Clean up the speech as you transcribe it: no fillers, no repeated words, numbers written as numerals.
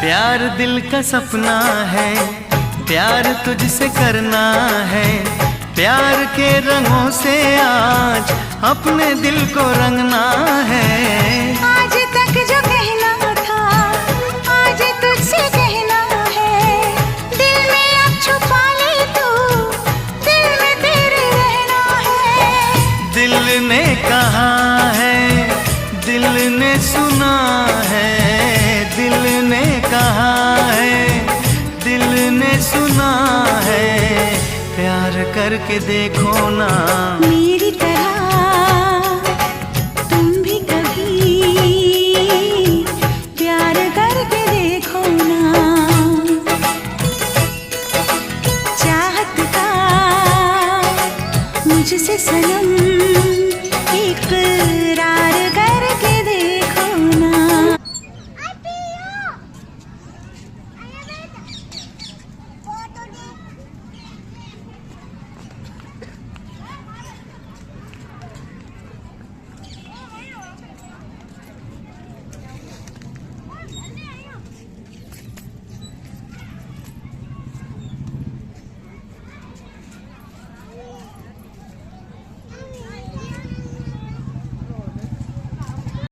प्यार दिल का सपना है, प्यार तुझसे करना है। प्यार के रंगों से आज अपने दिल को रंगना है। आज तक जो कहना था आज तुझसे कहना है। दिल में अब छुपा ले तू, दिल में तेरे रहना है। दिल ने कहा है, दिल ने सुना है। दिल ने कहा है, दिल ने सुना है। प्यार करके देखो ना मेरी